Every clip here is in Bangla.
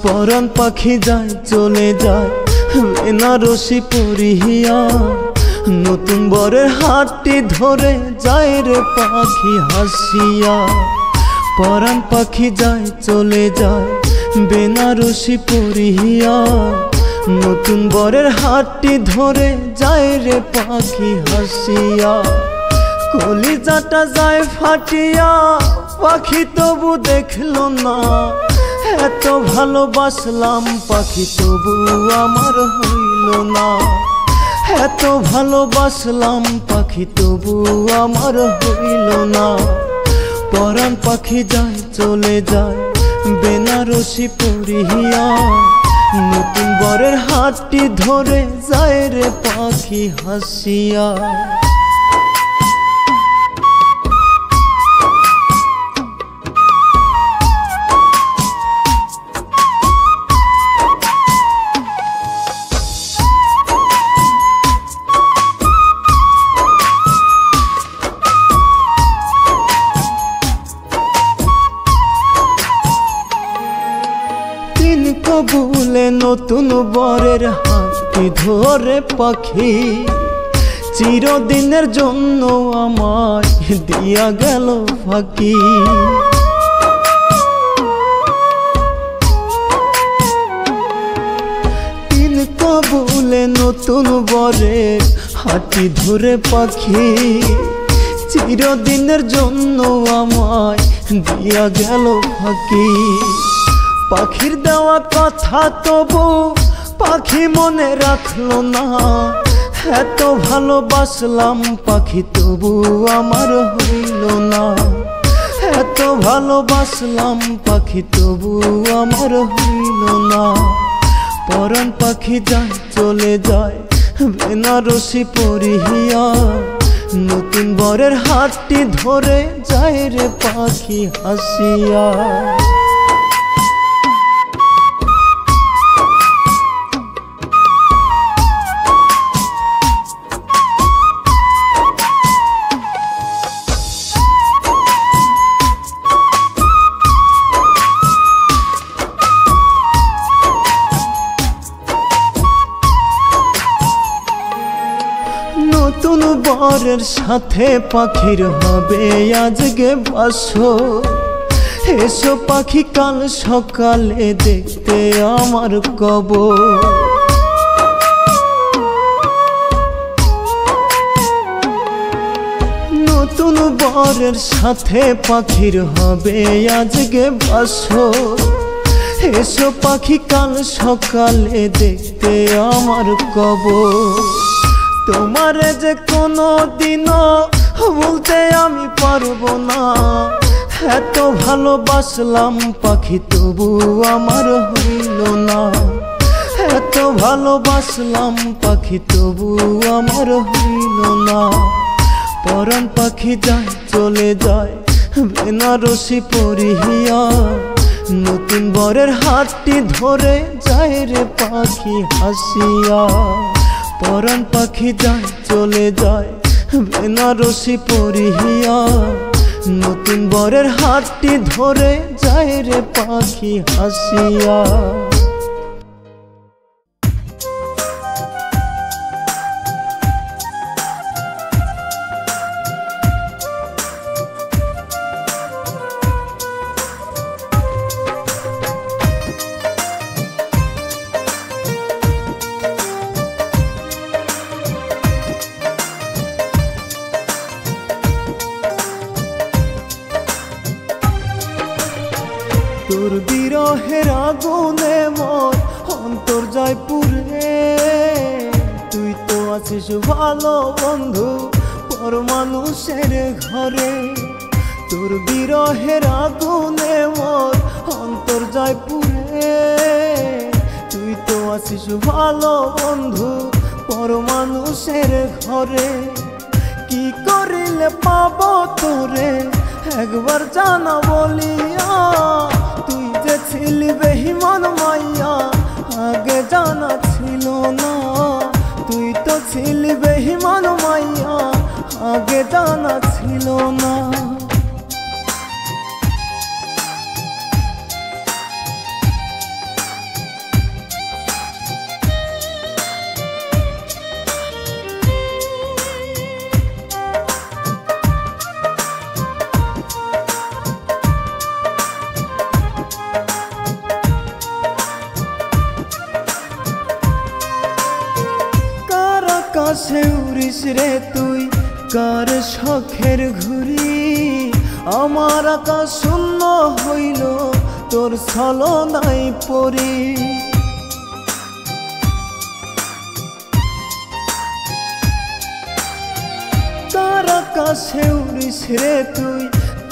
পরাণ পাখি যায় চলে যায় বেনারসি পরিয়া, নতুন বরের হাতটি ধরে যায় রে পাখি হাসিয়া। পরাণ পাখি যায় চলে যায় বেনারসি পরিয়া, নতুন বরের হাতটি ধরে যায় রে পাখি হাসিয়া। কলিজাটা যায় ফাটিয়া, পাখি তবু দেখলো না, এত ভালোবাসলাম পাখি তবু আমার হইল না। এত ভালোবাসলাম পাখি তবু আমার হইল না। পরাণ পাখি যায় চলে যায় বেনারসি পরিয়া, নতুন বরের হাতটি ধরে যায় রে পাখি হাসিয়া। কবুলে নতুন বরের হাতটি ধরে পাখি চিরদিনের জন্য আমায় দিয়া গেল ফাঁকি। তিন কবুলে নতুন বরের হাতটি ধরে পাখি চিরদিনের জন্য আমায় দিয়া গেল ফাঁকি। পাখির দেওয়া কথা তবু পাখি মনে রাখলো না, এত ভালোবাসলাম পাখি তবু আমার হইল না। এত ভালোবাসলাম পাখি তবু আমার হইল না। পরাণ পাখি যায় চলে যায় বেনারসি পরিয়া, নতুন বরের হাতটি ধরে যায় রে পাখি হাসিয়া। নতুন বরের সাথে পাখির হবে আজকে বাসর, এসো পাখি কাল সকালে দেখতে আমার কবর। নতুন বরের সাথে পাখির হবে আজকে বাসর, এসো পাখি কাল সকালে দেখতে আমার কবর। তোমার যে কোনো দিনও বলতে আমি পারবো না, এত ভালোবাসলাম পাখি তবু আমার হইল না। এত ভালোবাসলাম পাখি তবু আমার হইল না। পরাণ পাখি যায় চলে যায় বেনারসি পরিয়া, নতুন বরের হাতটি ধরে যায় রে পাখি হাসিয়া। পরাণ পাখি যায় চলে যায় বেনারসি পরিয়া, নতুন বরের হাতটি ধরে যায় রে পাখি হাসিয়া। তোর বিরহের আগুনে মোর অন্তর যায় পুড়ে, তুই তো আছিস ভালো বন্ধু পর মানুষের ঘরে। তোর বিরহের আগুনে মোর অন্তর যায় পুড়ে, তুই তো আছিস ভালো বন্ধু পর মানুষের ঘরে। কি করিলে পাবো তোরে একবার জানা বলিয়া, তুই যে ছিলি বেঈমান মাইয়া আগে জানা ছিল না, তুই তো ছিলি বেঈমান মাইয়া আগে জানা ছিল না। আকাশে উড়িস রে তুই কার শখের ঘুড়ি, আমার আকাশ শূন্য হইল তোর ছলনায় পড়ি। কার আকাশে উড়িস রে তুই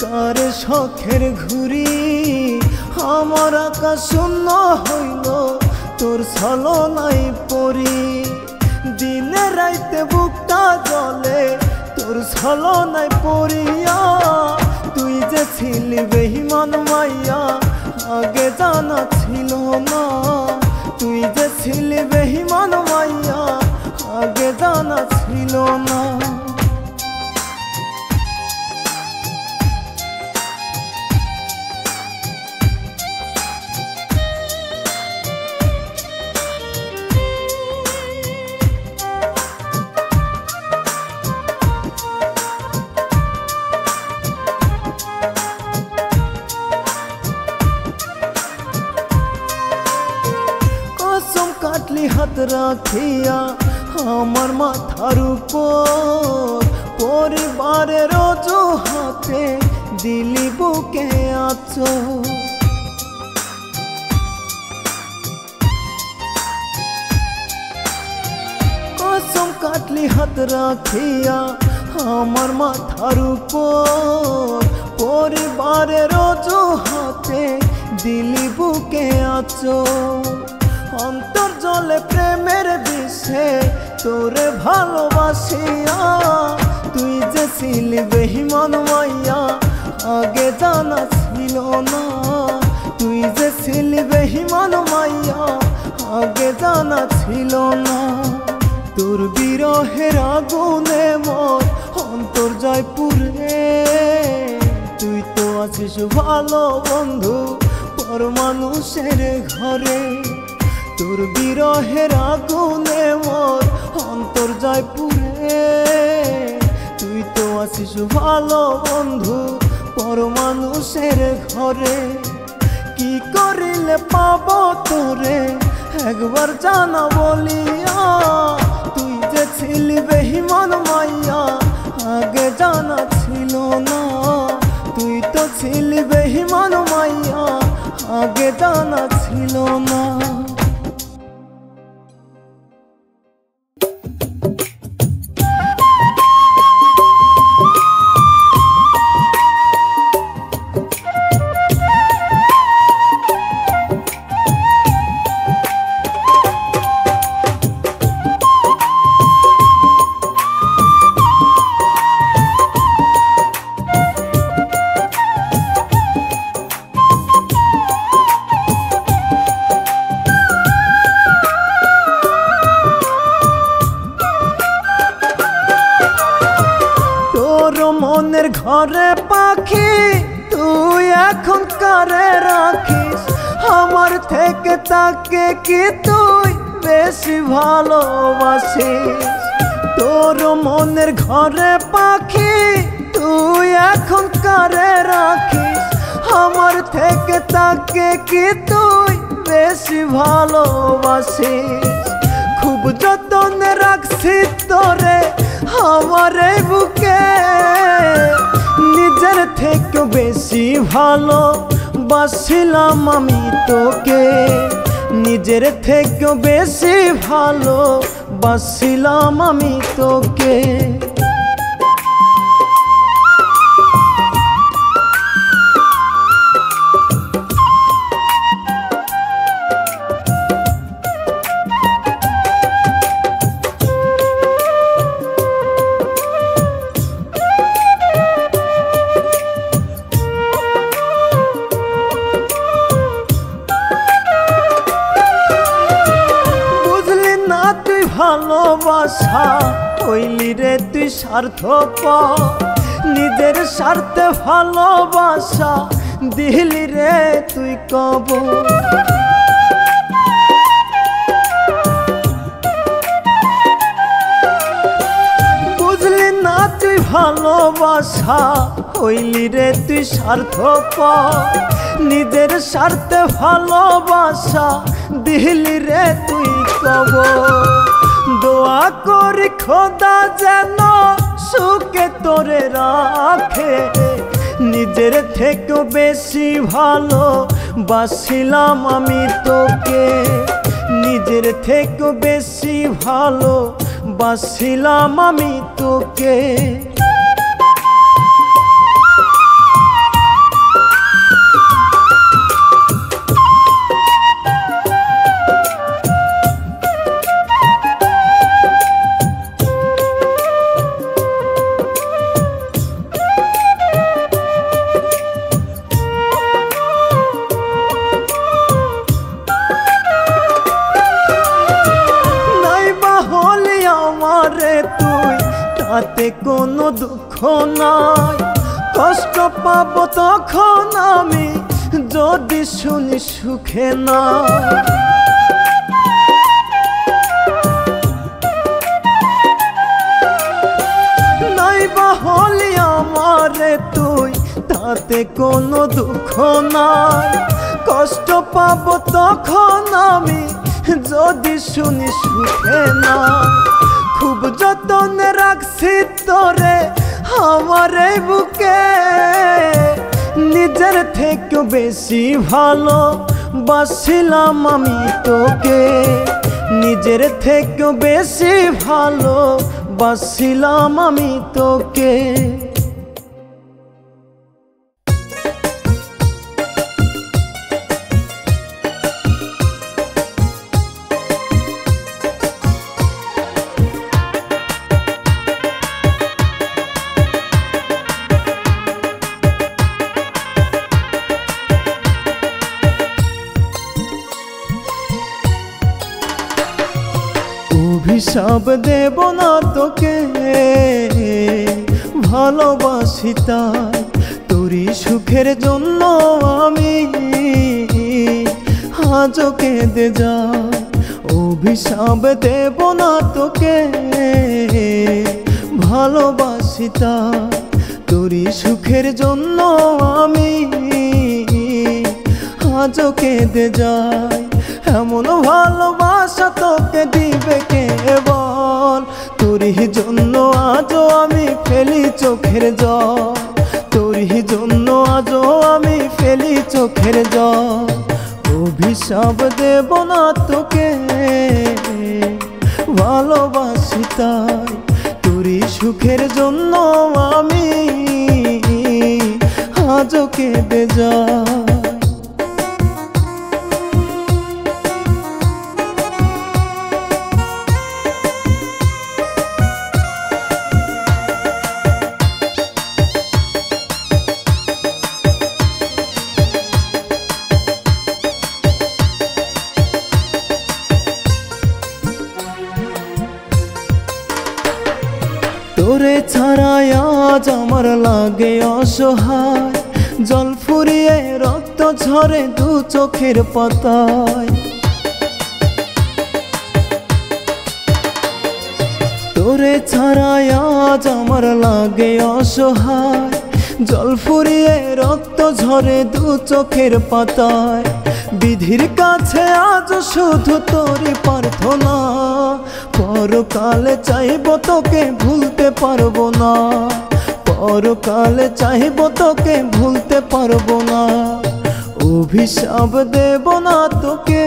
কার শখের ঘুড়ি, আমার আকাশ শূন্য হইল তোর ছলনায় পড়ি। দিনে রাইতে বুকটা জলে তোর ছলনায় পড়িয়া, তুই যে ছিলি বেঈমান মাইয়া আগে জানা ছিল না, তুই যে ছিলি বেঈমান মাইয়া আগে জানা ছিল না। কাটলি হাত রাখিয়া আমার মাথার উপর, পরিবারের অজুহাতে দিলি বুকে আঁচড়। কসম কাটলি হাত রাখিয়া আমার মাথার উপর, পরিবারের অজুহাতে দিলি বুকে আঁচড়। অন্তর জলে প্রেমের বিষে তোরে ভালোবাসিয়া, তুই যে ছিলি বেঈমান মাইয়া আগে জানা ছিল না, তুই যে ছিলি বেঈমান মাইয়া আগে জানা ছিল না। তোর বিরহের আগুনে মোর অন্তর যায় পুড়ে, তুই তো আছিস ভালো বন্ধু পর মানুষের ঘরে। তোর বিরহের আগুনে মোর অন্তর যায় পুড়ে, তুই তো আছিস ভালো বন্ধু পর মানুষের ঘরে। কি করিলে পাবো তোরে একবার জানা বলিয়া, তুই যে ছিলি বেঈমান মাইয়া আগে জানা ছিল না, তুই তো ছিলি বেঈমান মাইয়া আগে জানা ছিল না। মনের ঘরে পাখি তুই এখন কারে রাখিস, আমার থেকে তাকে কি তুই বেশি ভালোবাসিস। তোর মনের ঘরে পাখি তুই এখন কারে রাখিস, আমার থেকে তাকে কি তুই বেশি ভালোবাসিস। খুব যতনে রাখছি তোরে আমার এই বুকে, নিজের থেকে বেশি ভালোবাসিলাম আমি তোকে, নিজের থেকে বেশি ভালোবাসিলাম আমি তোকে। ভালোবাসা হইলি রে তুই স্বার্থপর নিজের স্বার্থে ভালোবাসা দিলি রে তুই কবর বুঝলি না তুই ভালোবাসা হইলি রে তুই স্বার্থপর নিজের স্বার্থে ভালোবাসা দিলি রে তুই কবর দোয়া করি খোদা যেন সুখে তোরে রাখে নিজের থেকে বেশি ভালো বাসিলাম আমি তোকে নিজের থেকে বেশি ভালো বাসিলাম আমি তোকে তুই তাতে কোনো দুঃখ নাই কষ্ট পাবো তখন আমি যদি শুনি সুখে না নাইবা হলি আমারে তুই তাতে কোনো দুঃখ নাই কষ্ট পাবো তখন আমি যদি শুনি সুখে না খুব যতনে রাখছি তোরে আমার এই বুকে নিজের থেকে বেশি ভালো বাসিলাম আমি তোকে নিজের থেকে বেশি ভালো বাসিলাম আমি তোকে অভিশাপ দেব না তোকে ভালোবাসি তাই তোরই সুখের জন্য আমি আজও কেঁদে যাই অভিশাপ দেব না তোকে ভালোবাসি তাই তোরই সুখের জন্য আমি আজও কেঁদে যাই এমন ভালোবাসা তোকে দিবে কে বল তোরই জন্য আজও আমি ফেলি চোখের জল তোরই জন্য আজও আমি ফেলি চোখের জল অভিশাপ দেব না তোকে ভালোবাসি তাই তোরই সুখের জন্য আমি আজও কেঁদে যাই তোরে ছাড়া আজ আমার লাগে অসহায় জল ফুরিয়ে রক্ত ঝরে দু চোখের পাতায় তোরে ছাড়া আজ আমার লাগে অসহায় জল ফুরিয়ে রক্ত ঝরে দু চোখের পাতায় বিধির কাছে আজ শুধু তোরই প্রার্থনা পরকালে চাইব তোকে ভুলতে পারবো না পরকালে চাইব তোকে ভুলতে পারবো না অভিশাপ দেব না তোকে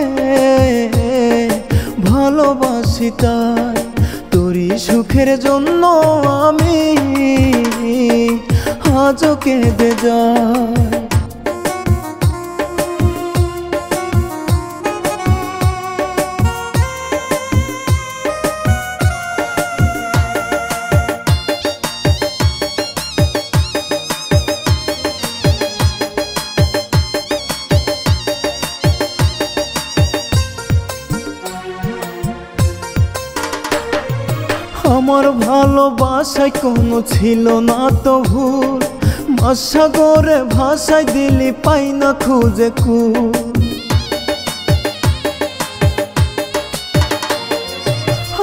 ভালোবাসি তাই তোরই সুখের জন্য আমি আজও কেঁদে যাই ভালোবাসায় কোনো ছিল না তো ভুল, মহাসাগরে ভাষায় দিলি পাই না খুঁজে কুল।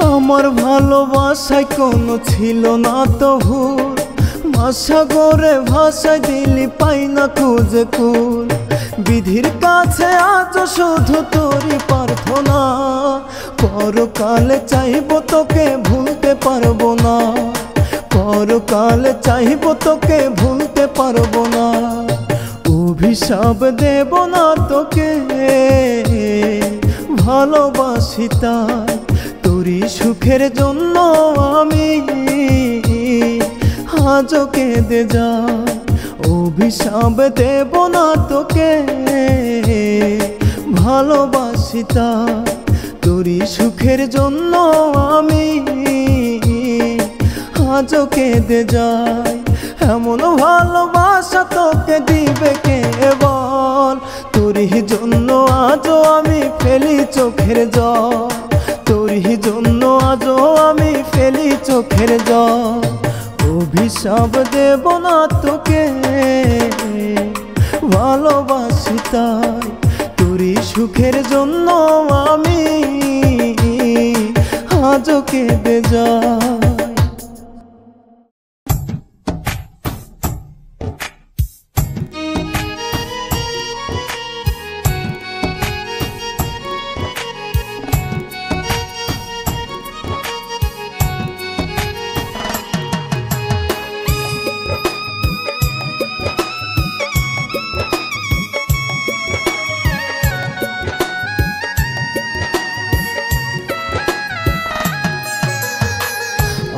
আমার ভালোবাসায় কোনো ছিল না তো ভুল, মহাসাগরে ভাষায় দিলি পাই না খুঁজে কুল। বিধির কাছে আজ শুধু তোরই প্রার্থনা, পরকালে চাইব তোকে ভুলতে পারবো না, পরকালে চাইব তোকে ভুলতে পারবো না। অভিশাপ দেব না তোকে ভালোবাসি তাই, তোরই সুখের জন্য আমি আজও কেঁদে যাই। অভিশাপ দেব না তোকে ভালোবাসি তাই, তোরই সুখের জন্য আমি আজও কেঁদে যাই। এমন ভালোবাসা তোকে দিবে কে বল, তোরই জন্য আজও আমি ফেলি চোখের জল, তোরই জন্য আজও আমি ফেলি চোখের জল। অভিশাপ দেব না তোকে ভালোবাসি তাই, তোরই সুখের জন্য আমি আজও কেঁদে যাই।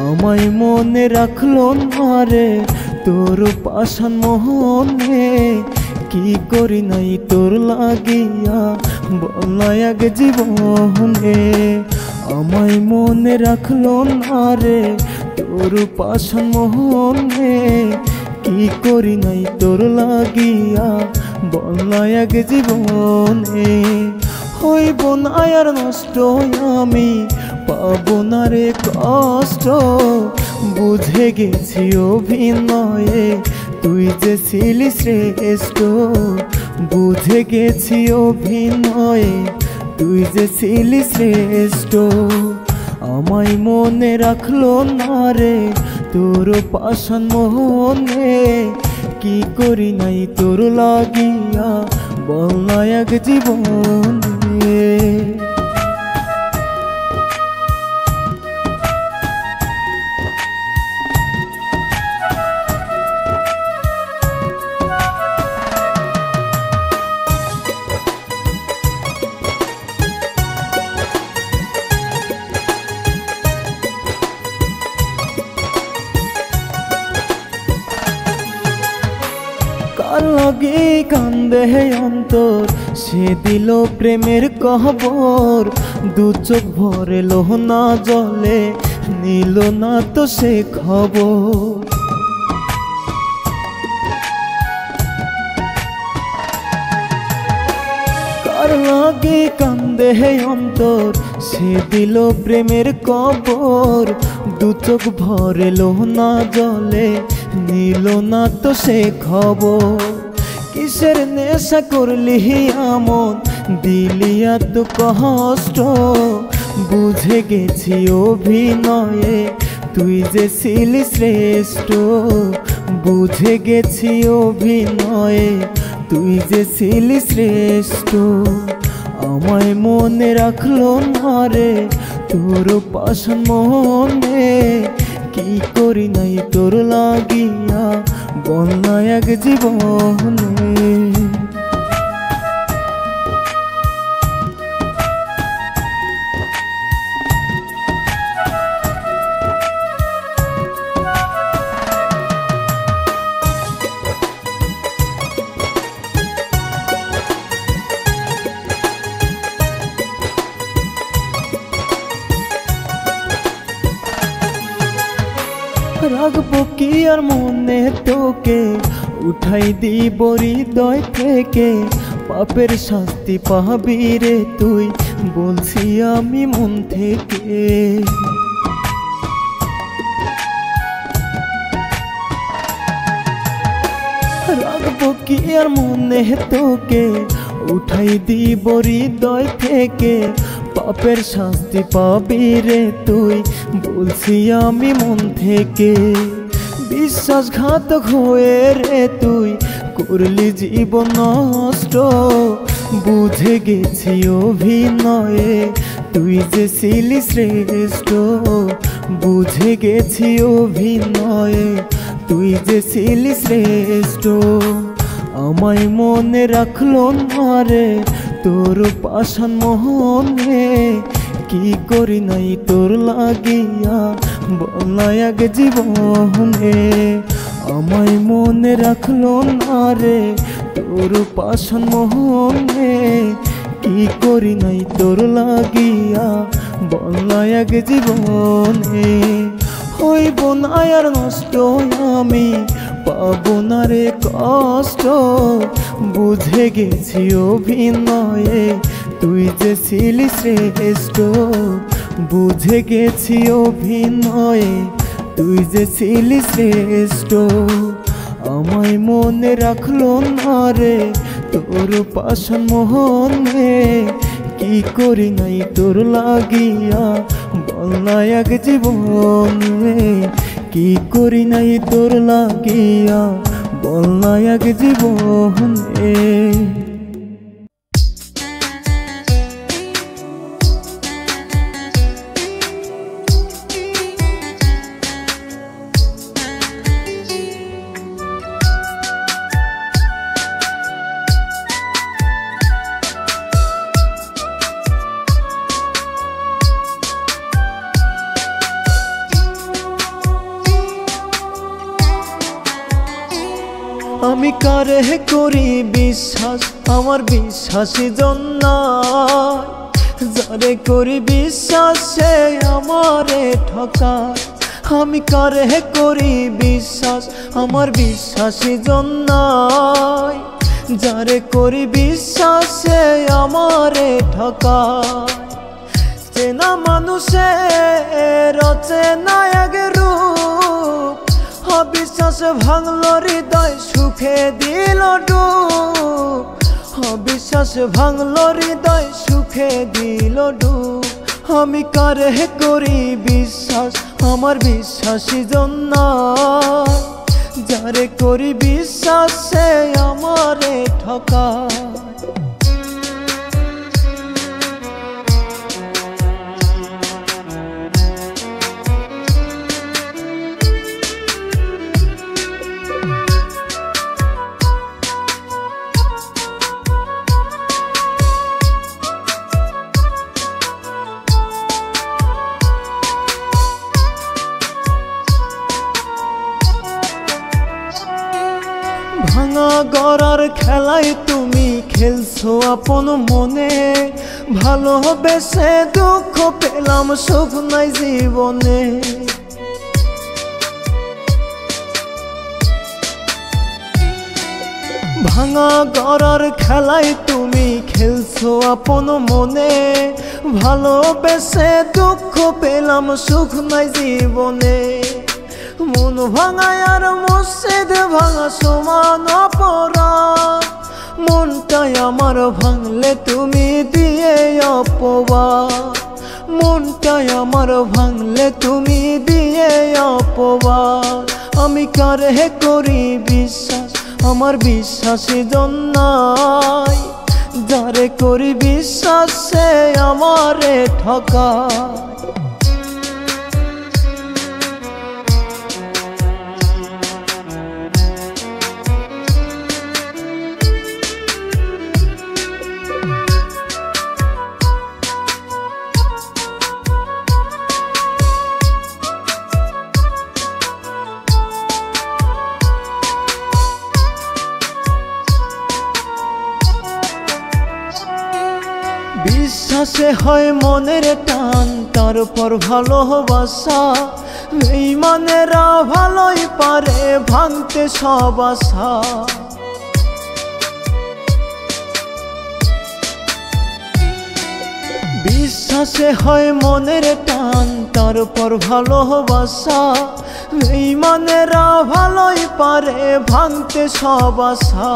আমায় মনে রাখলো না রে তোর পাষাণ মোহনে, কি করি নাই তোর লাগিয়া বলাই আগে জীবনে। আমায় মনে রাখলো না রে তোর পাষাণ মোহনে, কি করি নাই তোর লাগিয়া বলাই আগে জীবনে। হইব না আর নষ্ট আমি, পাবো না রে কষ্ট, বুঝে গেছি অভিনয়ে তুই যে ছিলি শ্রেষ্ঠ, বুঝে গেছি অভিনয়ে তুই যে ছিলি শ্রেষ্ঠ। আমায় মনে রাখলো না রে তোর পাষাণ মোহনে, কি করি নাই তোর লাগিয়া বল না এক জীবনে। কার লাগে কান্দে অন্তর, সে দিল প্রেমের কবর, দু চোখ ভরে লোহনা জলে নিল না তো সে খবর। কার লাগে কান্দে অন্তর, সে দিল প্রেমের কবর, দু চোখ ভরে লোহনা জলে নিল না তো সে খবর। কিসের নেশা করলি আমন, দিলি এত কষ্ট, বুঝে গেছি অভিনয়ে তুই যে ছিলি শ্রেষ্ঠ, বুঝে গেছি অভিনয়ে তুই যে ছিলি শ্রেষ্ঠ। আমায় মনে রাখলো না রে তোর পাষাণ মোহনে, কি করি নাই তোর লাগিয়া বল না এক জীবনে। রাখবো কি আর মনে তোকে, উঠাই দিব হৃদয় থেকে, পাপের শাস্তি পাবি রে তুই বলছি আমি মন থেকে। কি আর মনে তোকে উঠাই দিব হৃদয় থেকে, পাপের শাস্তি পাবি রে তুই বলছি আমি মন থেকে। বিশ্বাসঘাতক হয়ে রে তুই করলি জীবন নষ্ট, বুঝে গেছি অভিনয়ে তুই যে ছিলি শ্রেষ্ঠ, বুঝে গেছি অভিনয়ে তুই যে ছিলি শ্রেষ্ঠ। আমায় মনে রাখলো না রে তোর পাষাণ মোহনে, কি করি নাই তোর লাগিয়া বলাই আগে জীবনে। আমায় মনে রাখলো না রে তোর পাষাণ মোহনে, কি করি নাই তোর লাগিয়া বলাই আগে জীবনে। হইব না আর নষ্ট আমি পাবো না রে কষ্ট, বুঝে গেছি অভিনয়ে তুই যে ছিলি শ্রেষ্ঠ, বুঝে গেছি অভিনয়ে তুই যে ছিলি শ্রেষ্ঠ। আমায় মনে রাখলো না রে তোর পাষাণ মোহনে, কি করি নাই তোর লাগিয়া বলাই আগে জীবনে, কি করি নাই তোর লাগিয়া বলাই আগে জীবনে। আমি কারে করি বিশ্বাস আমার বিশ্বাসী জন নাই, যারে করি বিশ্বাস সে আমারে ঠকায়। আমি কারে করি বিশ্বাস আমার বিশ্বাসী জন নাই, যারে করি বিশ্বাস সে আমারে ঠকায়। চেনা মানুষের অচেনা এক রূপ, অবিশ্বাস ভাঙলো হৃদয় সুখে দিল ডুব, অবিশ্বাস ভাঙলো হৃদয় সুখে দিল ডুব। আমি কারে করি বিশ্বাস আমার বিশ্বাসী জন নাই, যারে করি বিশ্বাস সে আমারে ঠকায়। ভাঙা গড়ার খেলায় তুমি খেলছো আপন মনে, ভালোবেসে দুঃখ পেলাম সুখ নাই জীবনে। ভাঙা গড়ার খেলায় তুমি খেলছো আপন মনে, ভালোবেসে দুঃখ পেলাম সুখ নাই জীবনে। মন ভাঙায় আর মসজিদ ভাঙা সমান অপরাধ, মনটাই আমার ভাঙলে তুমি দিয়ে অপবাদ, মনটাই আমার ভাঙলে তুমি দিয়ে অপবাদ। আমি কারে করি বিশ্বাস আমার বিশ্বাসী জন নাই, যারে করি বিশ্বাস সে আমারে ঠকায়। বিশ্বাসে হয় মনের টান তারপর ভালোবাসা, বেঈমানেরা ভালোই পারে ভাঙতে সব আশা। বিশ্বাসে হয় মনের টান তারপর ভালোবাসা, বেঈমানেরা ভালোই পারে ভাঙতে সব আশা,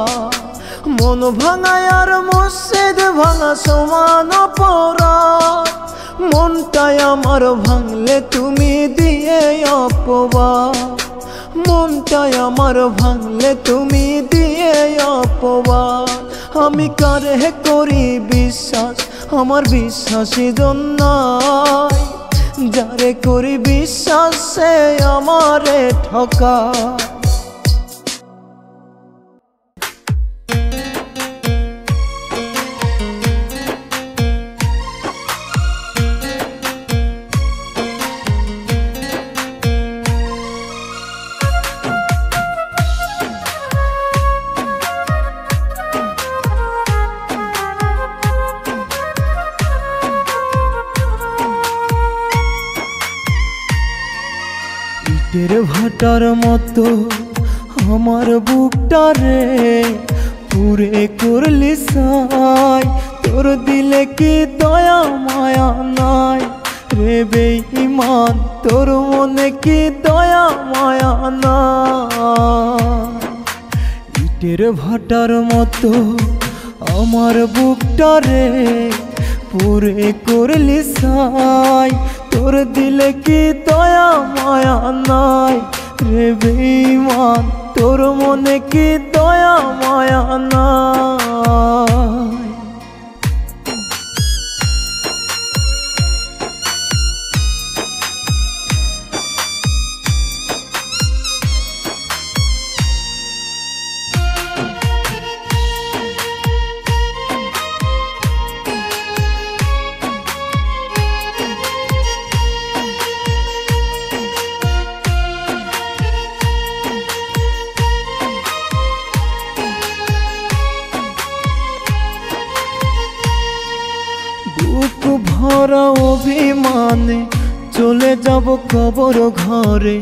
মন ভাঙায় আর মসজিদ ভাঙা সমান অপরাধ। মনটাই আমার ভাঙলে তুমি দিয়ে অপবাদ, মনটাই আমার ভাঙলে তুমি দিয়ে অপবাদ। আমি কারে করি বিশ্বাস, আমার বিশ্বাসী জন নাই, যারে করি বিশ্বাস সে আমারে ঠকায়। ইটের ভাটার মতো আমার বুকটারে পুরে করলি সাই, তোর দিলে কি দয়া মায়া নাই রে বেঈমান, তোর মনে কি দয়া মায়া নাই। ইটের ভাটার মতো আমার বুকটারে পুরে করলি সাই, তোর দিলে কি দয়া মায়া নাই রে বেঈমান, তোর মনে কি দয়া মায়া নাই। বুক ভরা অভিমানে চলে যাব কবর ঘরে,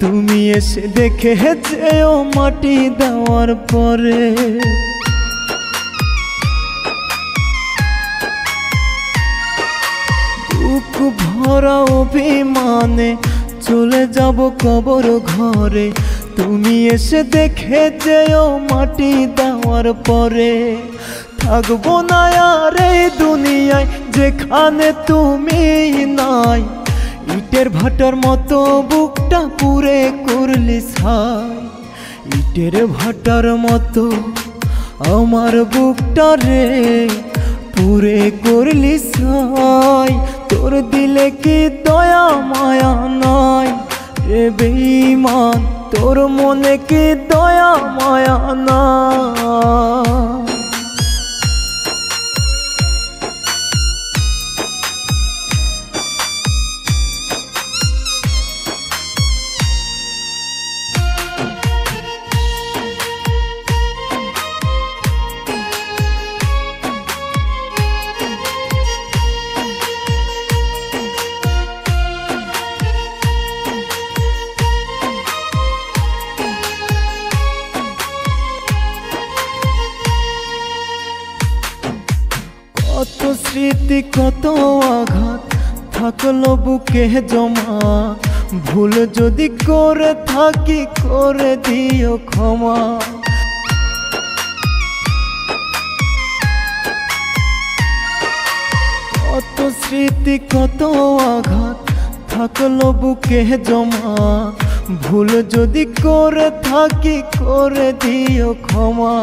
তুমি এসে দেখে যেও মাটি দেওয়ার পরে। বুক ভরা অভিমানে চলে যাব কবর ঘরে, তুমি এসে দেখে যেও মাটি দেওয়ার পরে। থাকবো না আর এই দুনিয়ায় যেখানে তুমি নাই, ইটের ভাটার মতো বুকটা পুরে করলি ছাই। ইটের ভাটার মতো আমার বুকটা রে পুরে করলি ছাই, তোর দিলে কি দয়া মায়া নাই রে বেঈমান, তোর মনে কি দয়া মায়া নাই। কত স্মৃতি কত আঘাত থাকলো বুকে জমা, ভুল যদি করে থাকি করে দিও ক্ষমা। কত স্মৃতি কত আঘাত থাকলো বুকে জমা, ভুল যদি করে থাকি করে দিও ক্ষমা।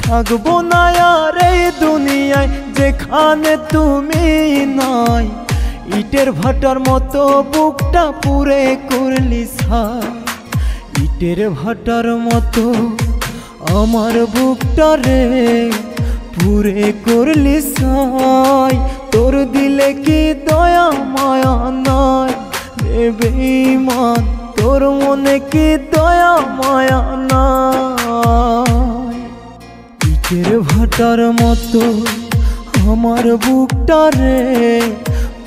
থাকবো না আর এই দুনিয়ায় যেখানে তুমি নাই, ইটের ভাটার মতো বুকটা পুরে করলি ছাই। ইটের ভাটার মতো আমার বুকটা রে পুরে করলি ছাই, তোর দিলে কি দয়া মায়া নাই রে বেঈমান, তোর মনে কি দয়া মায়া নাই। ইটের ভাটার মতো আমার বুকটা রে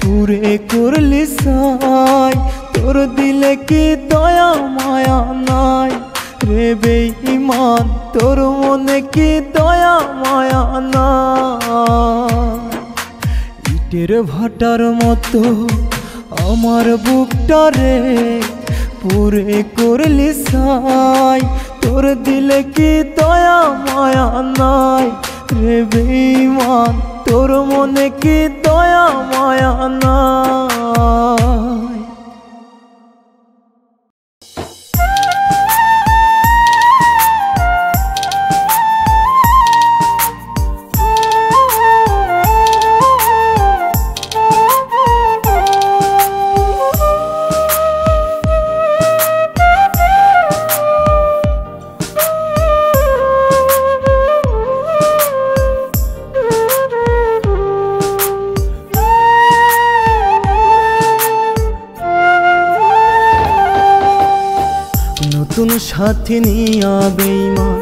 পুরে করলি ছাই, তোর দিলে কি দয়া মায়া নাই রে বেঈমান, তোর মনে কি দয়া মায়া নাই। ইটের ভাটার মতো আমার বুকটা রে পুরে করলি সাই, তোর দিলে কি দয়া মায়া নাই রে বেঈমান, তোর মনে কি দয়া মায়া নাই। নতুন সাথী নিয়া বেঈমান,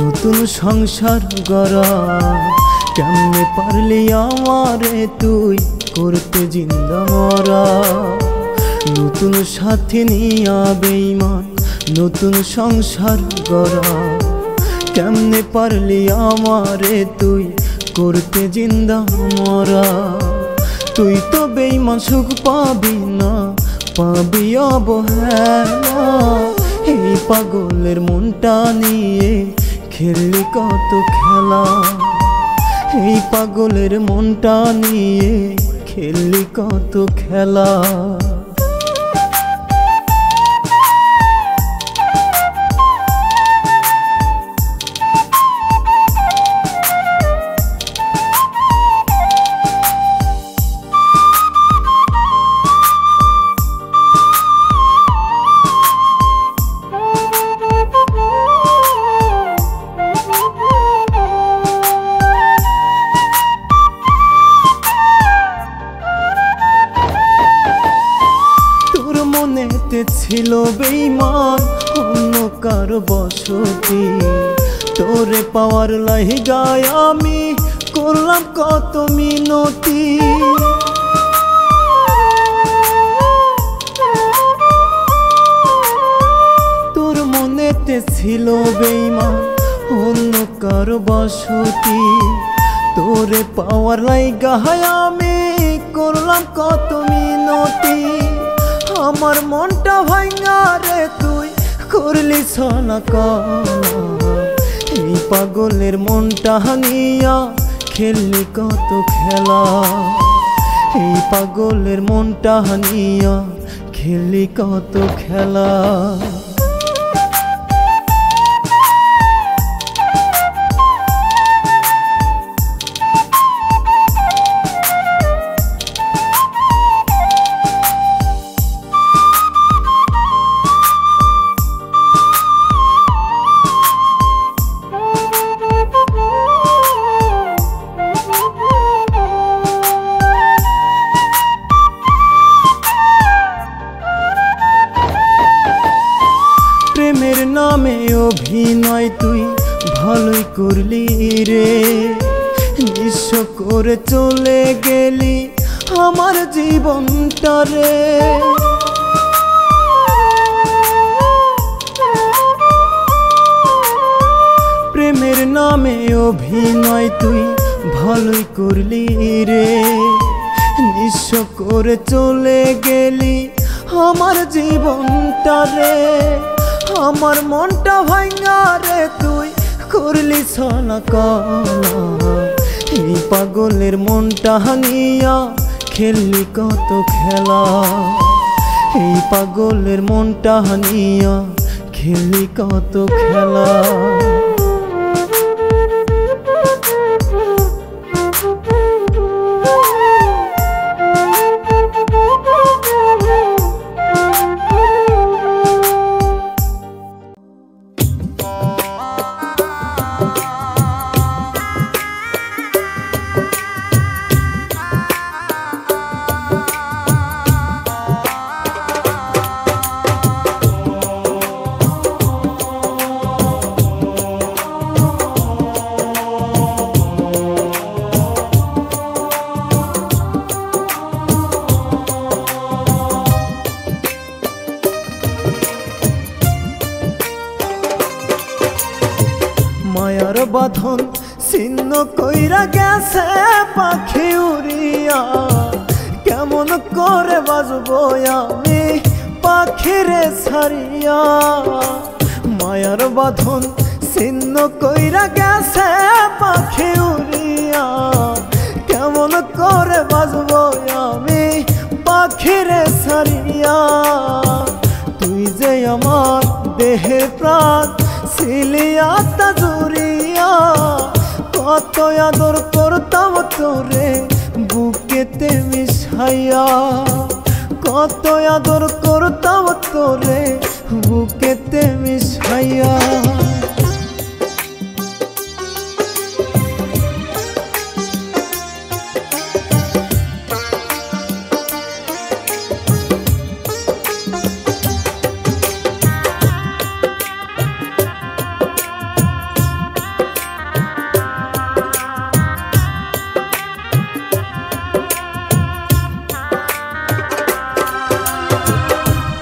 নতুন সংসার গড়া, কেমনে পারলি আমারে তুই করতে জিন্দা মরা। নতুন সাথী নিয়া বেঈমান, নতুন সংসার গড়া, কেমনে পারলি আমারে তুই করতে জিন্দা মরা। তুই তো বেঈমান সুখ পাবি না, পাবি অবহেলা। এই পাগলের মনটা নিয়ে খেললি কত খেলা, এই পাগলের মনটা নিয়ে খেললি কত খেলা। ছিল বেঈমান অন্য কারো বসতি, তোরে পাওয়ার লাইগায় আমি করলাম কত মিনতি। তোর মনেতে ছিল বেঈমান অন্য কারো বসতি, তোরে পাওয়ার লাইগায় আমি করলাম কত মিনতি। আমার মনটা ভাঙা রে তুই করলি ছলা কলা, এই পাগলের মনটা নিয়া খেললি কত খেলা। এই পাগলের মনটা নিয়া খেললি কত খেলা। প্রেমের নামে অভিনয় তুই ভালোই করলি রে, নিঃস্ব করে চলে গেলি আমার জীবনটা রে। প্রেমের নামে অভিনয় তুই ভালোই করলি রে, নিঃস্ব করে চলে গেলি আমার জীবনটা রে। আমার মনটা ভাঙা রে তুই করলি ছলা কলা, এই পাগলের মনটা নিয়া খেললি কত খেলা। এই পাগলের মনটা নিয়া খেললি কত খেলা। মায়ার বাঁধন ছিন্ন কইরা গেছে পাখি উড়িয়া, কেমন করে বাজবো আমি পাখিরে ছাড়িয়া মায়ার বাঁধন ছিন্ন কইরা গেছে পাখি উড়িয়া কেমন করে বাজবো আমি পাখিরে ছাড়িয়া তুই যে আমার দেহে প্রাণ ছিলি আত্মা জুড়িয়া কত আদর করতাম তোরে বুকেতে মিশাইয়া কত আদর করতাম তোরে বুকেতে মিশাইয়া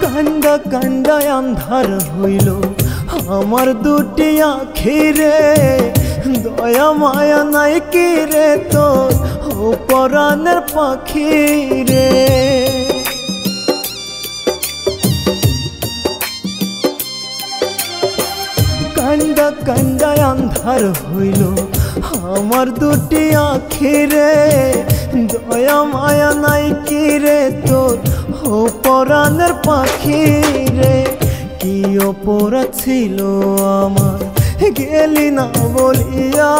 কান্দা কান্দা আন্ধার হইল আমার দুটি আখিরে দয়া মায়া নাই কি রে তোর ও পরাণের পাখি রে কান্দা কান্দা আন্ধার হইল আমার দুটি আখিরে দয়া মায়া নাই কি রে তোর ও পরাণের পাখি রে কি অপরাধ ছিল আমার গেলি না বলিয়া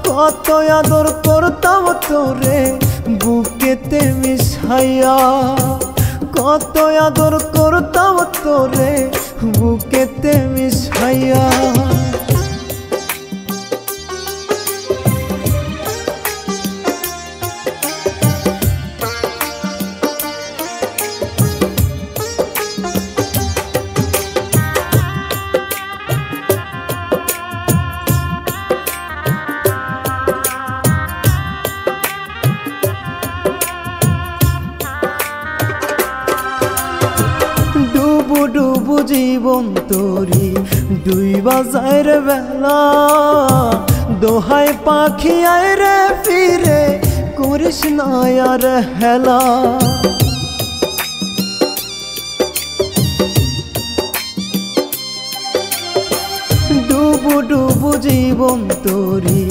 কত আদর করতাম তোরে বুকেতে মিশাইয়া কত আদর করতাম তোরে বুকেতে মিশাইয়া ডুবু ডুবু জীবন তোরি দুই বাজার বেলা দোহাই পাখি আয় রে ফিরে করিস না আর হেলা ডুবু ডুবু জীবন তোরি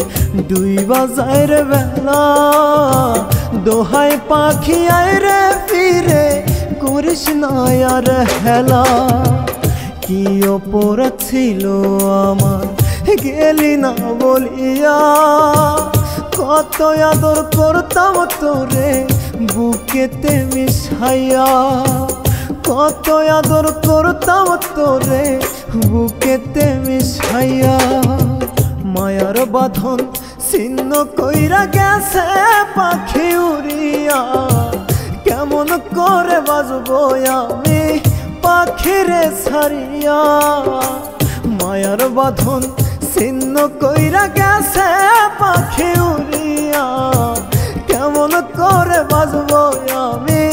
দুই বাজার বেলা দোহাই পাখি আয় রে ফিরে করিস না আর হেলা কি অপরাধ ছিল আমার গেলি না বলিয়া কত আদর করতাম তোরে বুকেতে মিশাইয়া কত আদর করতাম তোরে বুকেতে মিশাইয়া মায়ার বাঁধন ছিন্ন কইরা গেছে পাখি উড়িয়া কেমন করে বাজবো আমি পাখিরে ছাড়িয়া মায়ার বাঁধন ছিন্ন কইরা গেছে পাখি উড়িয়া কেমন করে বাজবো আমি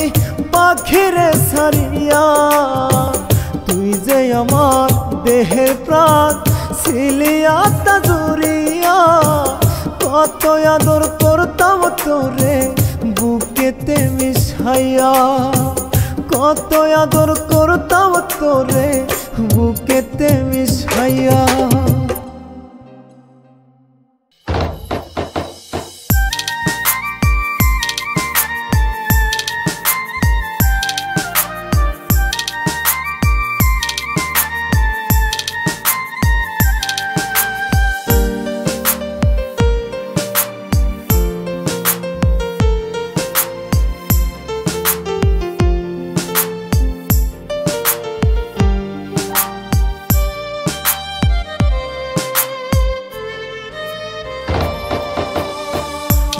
পাখিরে ছাড়িয়া তুই যে আমার দেহে প্রাণ ছিলি আত্মা জুড়িয়া কত আদর করতাম তোরে বুকেতে মিশাইয়া কত আদর করতাম তোরে বুকেতে মিশাইয়া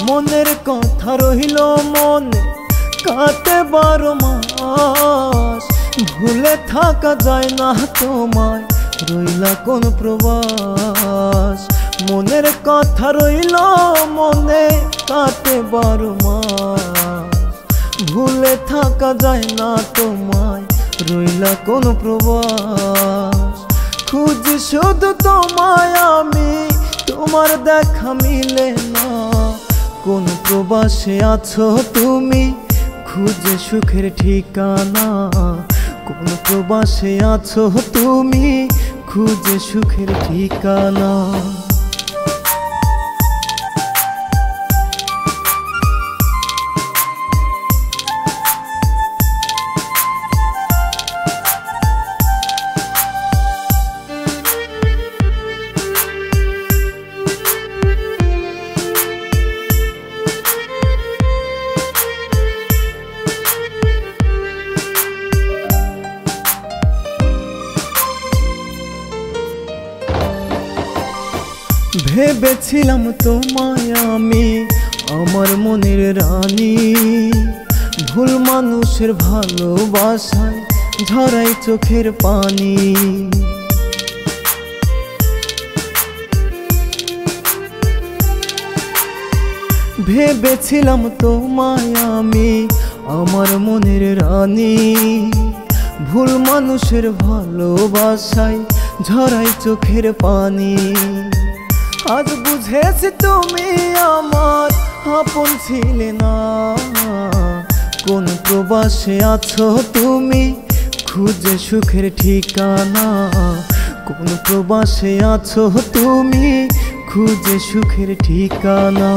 মনের কথা রইল মনে কাটে 12 মাস ভুলে থাকা যায় না তোমায় রইলা কোন প্রবাস মনের কথা রইল মনে কাটে 12 মাস ভুলে থাকা যায় না তোমায় রইলা কোন প্রবাস খুঁজি শুধু তোমায় আমি তোমার দেখা মিলে না কোন প্রবাসে আছো তুমি খুঁজে সুখের ঠিকানা কোন প্রবাসে আছো তুমি খুঁজে সুখের ঠিকানা। ভেবেছিলাম তোমায় আমি আমার মনের রানী, ভুল মানুষের ভালোবাসায় ঝরাই চোখের পানি। ভেবেছিলাম তোমায় আমি আমার মনের রানী, ভুল মানুষের ভালোবাসায় ঝরাই চোখের পানি। আজ বুঝেছি তুমি আমার আপন ছিলে না, কোন প্রবাসে আছো তুমি খুঁজে সুখের ঠিকানা। কোন প্রবাসে আছো তুমি খুঁজে সুখের ঠিকানা।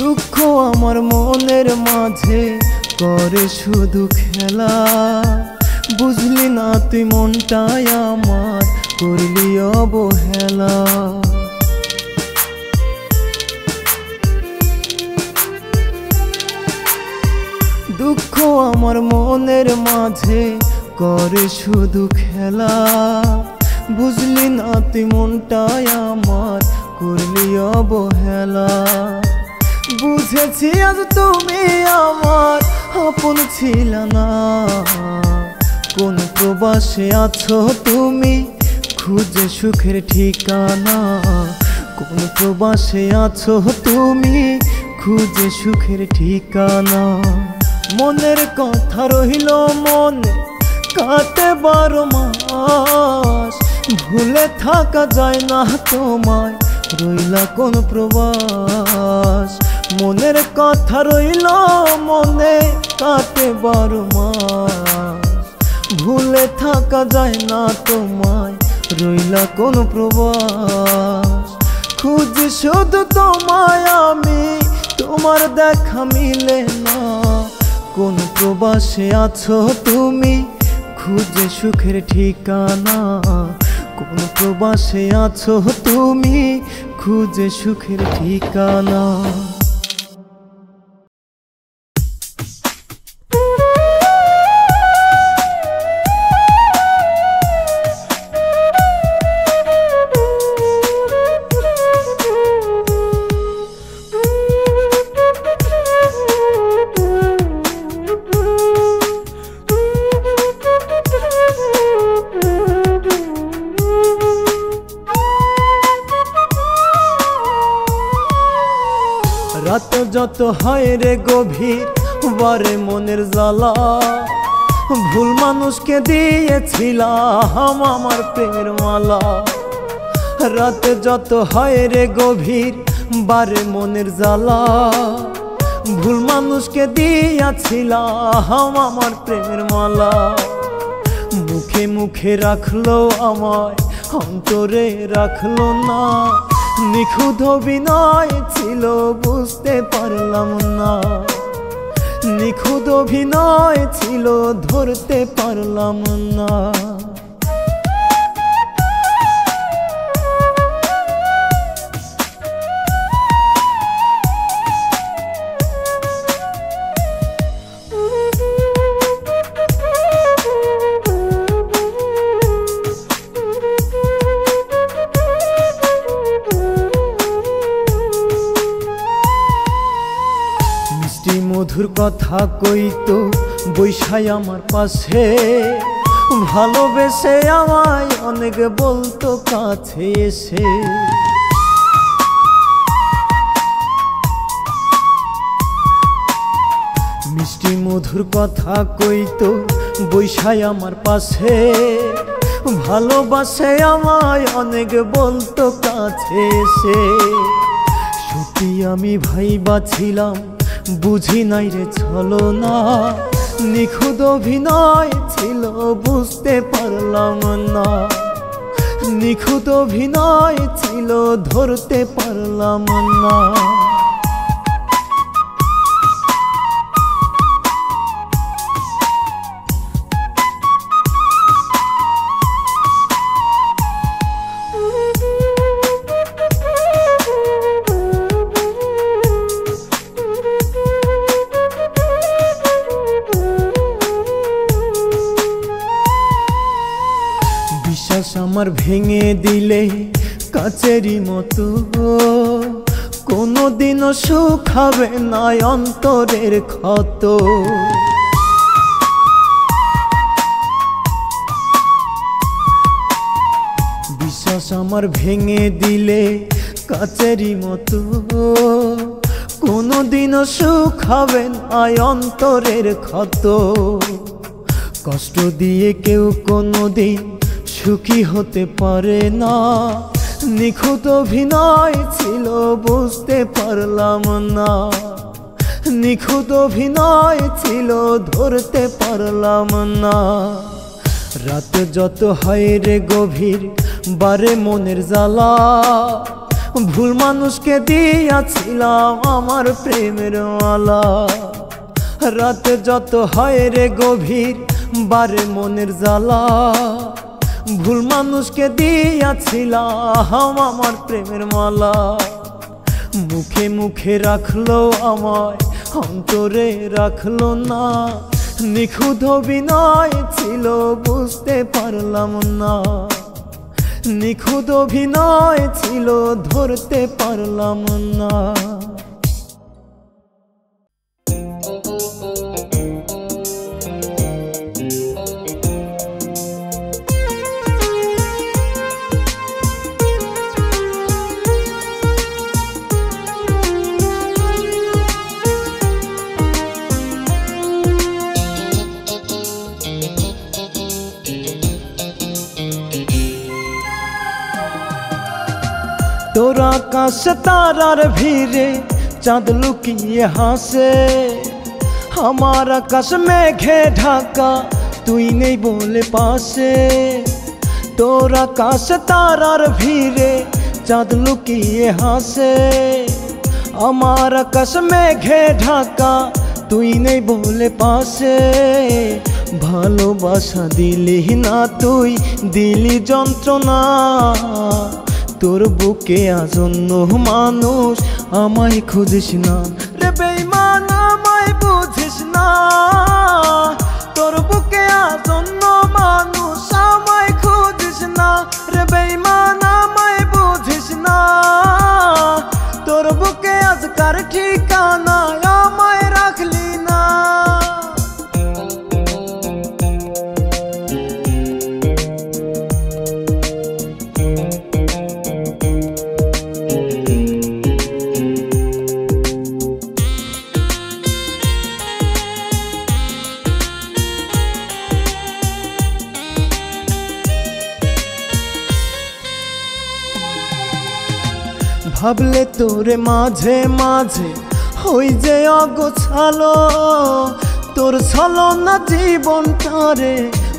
দুঃখ আমার মনের মাঝে করে শুধু খেলা, বুঝলি না তুই মনটাই আমার করলি অবহেলা। দুঃখ আমার মনের মাঝে করে শুধু খেলা, বুঝলি না তুই মনটাই আমার করলি অবহেলা। বুঝেছি আজ তুমি আমার আপন ছিল না, কোন প্রবাসে আছো তুমি খুঁজে সুখের ঠিকানা। কোন প্রবাসে আছো তুমি খুঁজে সুখের ঠিকানা। মনের কথা রইল মনে কাটে 12 মাস, ভুলে থাকা যায় না তোমায় রইলা কোন প্রবাস। মনের কথা রইল মনে কাটে 12 মাস, ভুলে থাকা যায় না তোমায় রইলা কোন প্রবাস। খুঁজি শুধু তোমায় আমি তোমার দেখা মিলে না, কোন প্রবাসে আছো তুমি খুঁজে সুখের ঠিকানা। কোন প্রবাসে আছো তুমি খুঁজে সুখের ঠিকানা। রাত যত হয় রে গভীর বারে মনের জ্বালা, ভুল মানুষকে দিয়েছিলাম আমার প্রেমের মালা। রাত যত হয় রে গভীর বারে মনের জ্বালা, ভুল মানুষকে দিয়েছিলাম আমার প্রেমের মালা। মুখে মুখে রাখলো আমায় অন্তরে রাখলো না, নিখুঁত অভিনয় ছিল বুঝতে পারলাম না। নিখুঁত অভিনয় ছিল ধরতে পারলাম না। মধুর কথা কইতো বৈশাই আমার পাশে, ভালোবেসে আমায় অনেক বলতো কাছে এসে। মিষ্টি মধুর কথা কইতো বৈশাই আমার পাশে, ভালোবাসে আমায় অনেক বলতো কাছে এসে। সত্যি আমি ভাইবা ছিলাম, বুঝি নাই রে ছলনা, নিখুঁত অভিনয় ছিল বুঝতে পারলাম না, নিখুঁত অভিনয় ছিল ধরতে পারলাম না। বিশ্বাস আমার ভেঙে দিলে কাচেরই মতো, কোনোদিনও সুখ হবে না অন্তরের ক্ষত। বিশ্বাস আমার ভেঙে দিলে কাচেরই মতো, কোনোদিনও সুখ হবে না অন্তরের ক্ষত। কষ্ট দিয়ে কেউ কোনোদিন সুখী হতে পারে না, নিখুঁত অভিনয় ছিল বুঝতে পারলাম না, নিখুঁত অভিনয় ছিল ধরতে পারলাম না। রাত যত হয় রে গভীর বারে মনের জ্বালা, ভুল মানুষকে দিয়াছিলাম আমার প্রেমের মালা। রাত যত হয় রে গভীর বারে মনের জ্বালা, ভুল মানুষকে দিয়াছিলাম আমার প্রেমের মালা। মুখে মুখে রাখলো আমায়, অন্তরে রাখলো না, নিখুঁত অভিনয় ছিল বুঝতে পারলাম না, নিখুঁত অভিনয় ছিল ধরতে পারলাম না। তোর আকাশ তারার ভিড়ে চাঁদ লুকিয়ে হাসে, আমার আকাশ মেঘে ঢাকা তুই নেই বলে পাশে। তোর আকাশ তারার ভিড়ে চাঁদ লুকিয়ে হাসে, আমার আকাশ মেঘে ঢাকা তুই নেই বলে পাশে। ভালোবাসা দিলি না তুই, দিলি যন্ত্রণা, তোর বুকে আজন্য মানুষ আমায় খুঁজিস না রে বেঈমান, আমায় বুঝিস না। তোর বুকে আজন্য মানুষ আমায় খুঁজিস না রে বেঈমান, আমায় বুঝিস না। তোর বুকে আজকার ঠিকানা আমায় রাখলি না। ভাবলে তোরে মাঝে মাঝে হই যে অগোছালো, তোর ছলনা জীবনটারে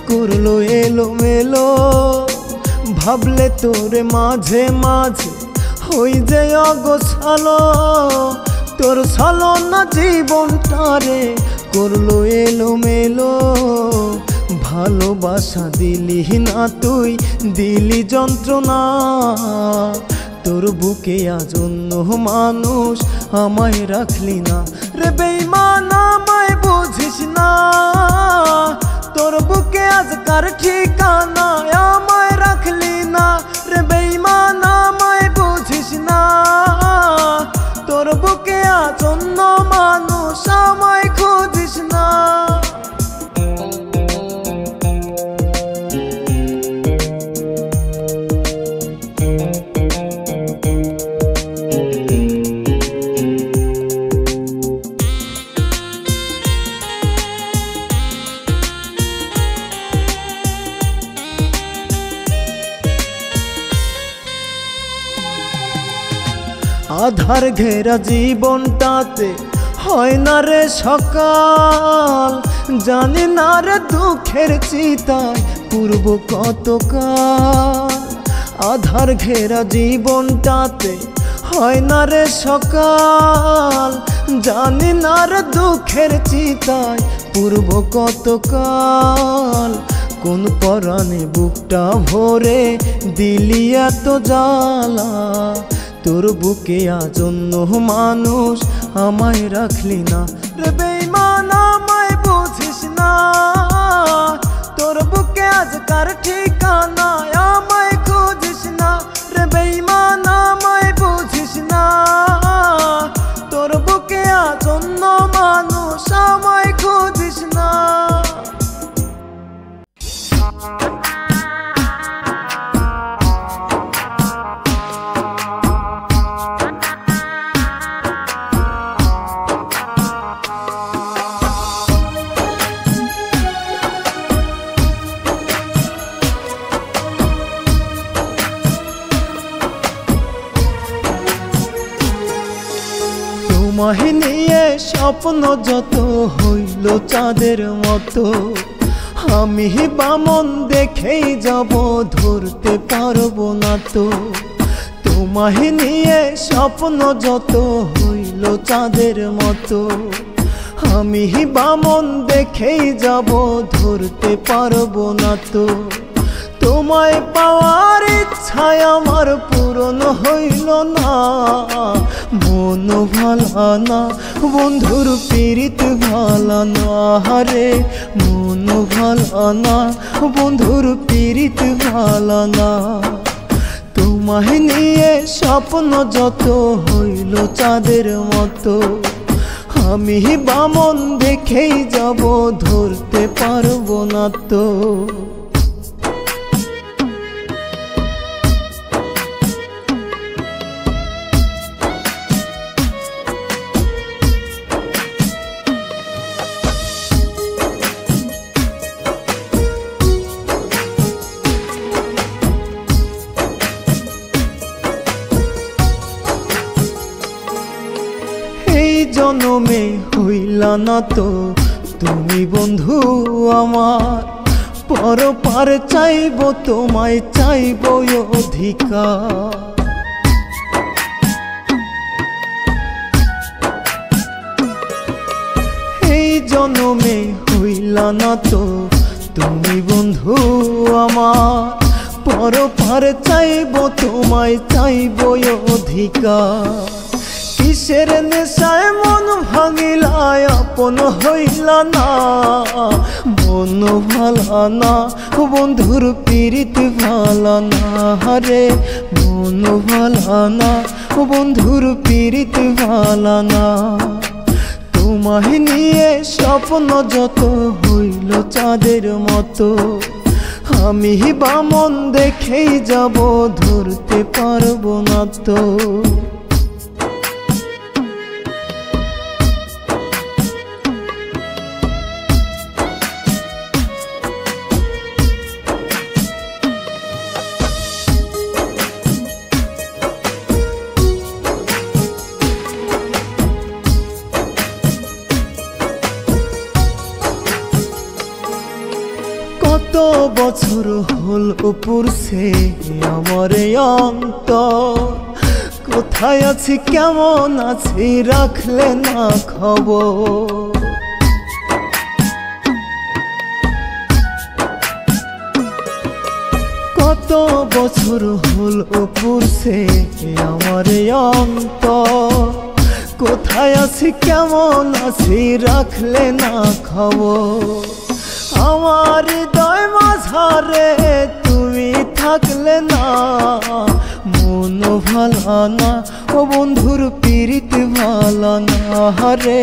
করলো এলোমেলো। ভাবলে তোরে মাঝে মাঝে হই যে অগোছালো, তোর ছলনা জীবনটারে করলো এলোমেলো। ভালোবাসা দিলি না তুই, দিলি যন্ত্রণা, তোর বুকে আজ অন্য মানুষ আমায় রাখলি না রে বেঈমান, আমায় বুঝিস না। তোর বুকে আজকার ঠিকানা আমায় রাখলি না রে বেঈমান, আমায় বুঝিস না। তোর বুকে আজ অন্য মানুষ আমায় খুঁজিস না। আধার ঘেরা জীবনটাতে হয় না রে সকাল, জানি না রে দুঃখের চিতায় পূর্ব কতকাল। আধার ঘেরা জীবনটাতে হয় না রে সকাল, জানি না রে দুঃখের চিতায় পূর্ব কতকাল। কোন পরাণে বুকটা ভরে দিলি এত জ্বালা, তোর বুকে আজন্য মানুষ আমায় রাখলি না রে বেঈমান, আমায় বুঝিস না। তোর বুকে আজকার ঠিকানা, আমায় খুঁজিস না রে বেঈমান, আমায় বুঝিস না। তোর বুকে আজন্য মানুষ আমায় খুঁজিস না। তোমায় নিয়ে স্বপ্ন যত হইল চাঁদের মতো, আমি বামন দেখেই যাব ধরতে পারবো না তো। তোমায় নিয়ে স্বপ্ন যত হইল চাঁদের মতো, আমি বামন দেখেই যাব ধরতে পারবো না তো। তোমায় পাওয়ার ইচ্ছায় আমার পূরণ হইল না, মন ভালা না বন্ধুর পীড়িত ভালা না রে, মন ভালা না বন্ধুর পীড়িত ভালা না। তোমায় নিয়ে স্বপ্ন যত হইল চাঁদের মতো, আমি বামন দেখেই যাব ধরতে পারবো না তো। জনমে হইলা না তো তুমি বন্ধু আমার, পরপার চাইব তোমায় চাইব অধিকার। এই জনমে হইলা না তো তুমি বন্ধু আমার, পরপার চাইব তোমায় চাইব অধিকার। কিসের নেশায় মন ভাঙিলায় আপন হইলা না, মন ভালা না বন্ধুর পীড়িত ভালা না রে, মন ভালা না বন্ধুর পীড়িত ভালা না। তোমায় নিয়ে স্বপ্ন যত হইল চাঁদের মতো, আমি বামন দেখেই যাব ধরতে পারবো না তো। কত বছর হলো পুরছে আমার অন্তর, কোথায় আছি কেমন আছি রাখলে না খবর। কত বছর হলো পুরছে আমার অন্তর, কোথায় আছি কেমন আছি রাখলে না খবর। আমার হৃদয় মাঝারে তুমি থাকলে না, মন ভালা না ও বন্ধুর পীড়িত ভালা না রে,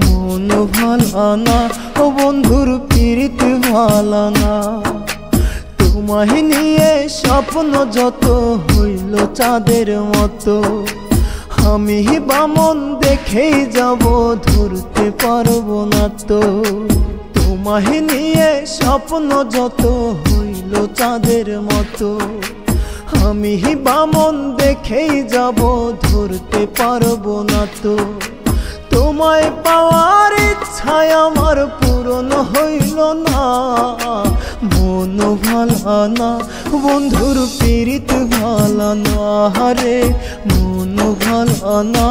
মন ভালা না ও বন্ধুর পীড়িত ভালা না। তোমায় নিয়ে স্বপ্ন যত হইল চাঁদের মতো, আমি বামন দেখেই যাব ধরতে পারবো না তো। তোমায় নিয়ে স্বপ্ন যত হইল চাঁদের মতো, আমি বামন দেখেই যাব, ধরতে পারবো না তো। তোমায় পাওয়ার ইচ্ছায় আমার পূরণ হইল না, মন ভালা না বন্ধুর পীড়িত ভালা না, হারে মন ভালা না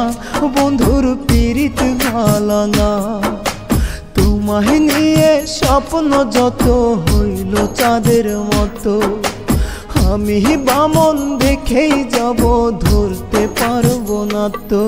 বন্ধুর পীড়িত ভালা না। তোমায় নিয়ে স্বপ্ন যত হইল চাঁদের মতো, আমি বামন দেখেই যাব, ধরতে পারবো না তো।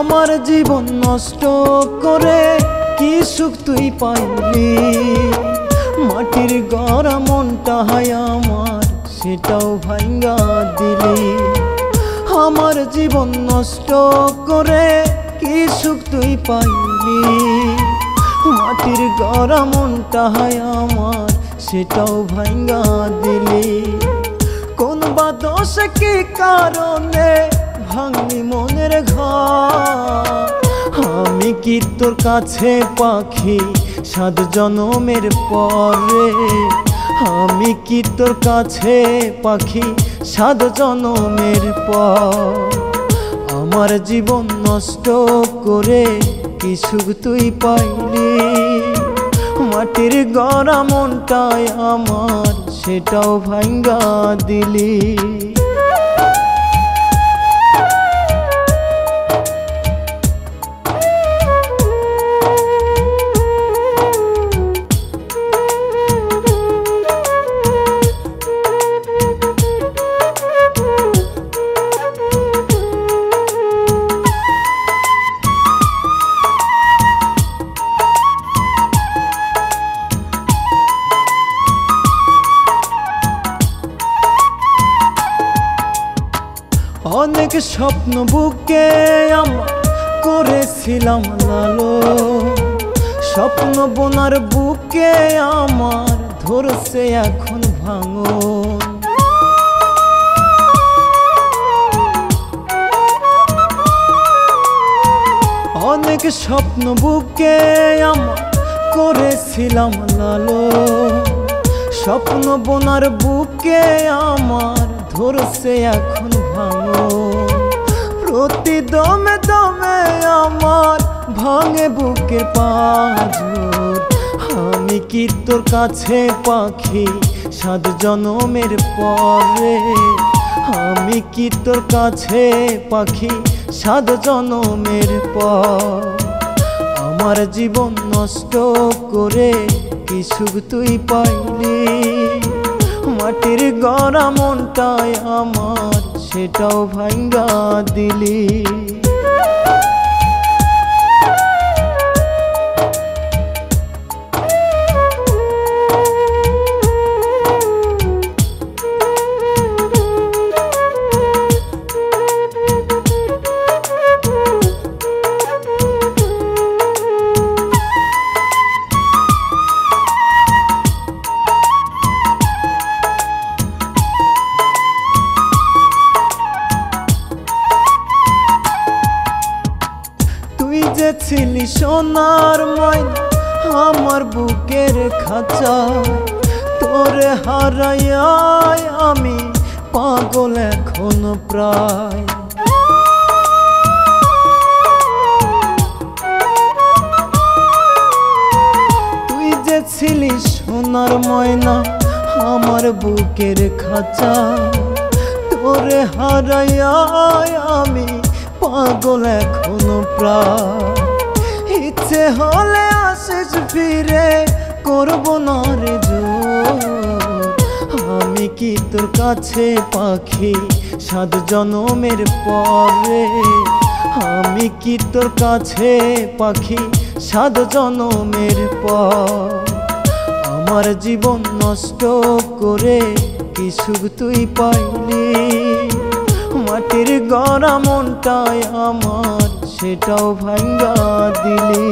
আমার জীবন নষ্ট করে কি সুখ তুই পাইলি, মাটির গড়া মনটা হায় আমার সেটাও ভাঙ্গা দিলি। আমার জীবন নষ্ট করে কি সুখ তুই পাইলি, মাটির গড়া মনটা হায় আমার সেটাও ভাঙ্গা দিলি। কোন বা দোষ কি কারণে ভাঙলি মনের ঘর, আমি কি তোর কাছে পাখি 7 জনমের পরে, আমি কি তোর কাছে পাখি 7 জনমের পর। আমার জীবন নষ্ট করে কি সুখ তুই পাইলি, মাটির গড়া মনটাই আমার সেটাও ভাঙ্গা দিলি। অনেক স্বপ্ন বুকে আমার করেছিলাম লালো, স্বপ্ন বোনার বুকে আমার ধরছে এখন ভাঙন। অনেক স্বপ্ন বুকে আমার করেছিলাম লালো, স্বপ্ন বোনার বুকে আমার ধরছে এখন ভাঙন। প্রতি দমে দমে আমার ভাঙে বুকের পাঁজর, আমি কি তোর কাছে পাখি 7 জনমের পরে, আমি কি তোর কাছে পাখি 7 জনমের পর। আমার জীবন নষ্ট করে কি সুখ তুই পাইলি, মাটির গড়া মনটাই আমার সেটাও ভাঙ্গা দিলি। তুই যে ছিলি সোনার ময়না আমার বুকের খাঁচা, তোরে হারাইয়া আমি পাগল এখন প্রায়। তুই যে ছিলি সোনার ময়না আমার বুকের খাঁচা, তোরে হারাইয়া আমি পাগল এখনো প্রায়। ইচ্ছে হলে আসিস ফিরে করব না রে জোর, আমি কি তোর কাছে পাখি 7 জনমের পরে, আমি কি তোর কাছে পাখি 7 জনমের পর। আমার জীবন নষ্ট করে কি সুখ তুই পাইলি, মাটির গড়া মনটাই আমার সেটাও ভাঙ্গা দিলি।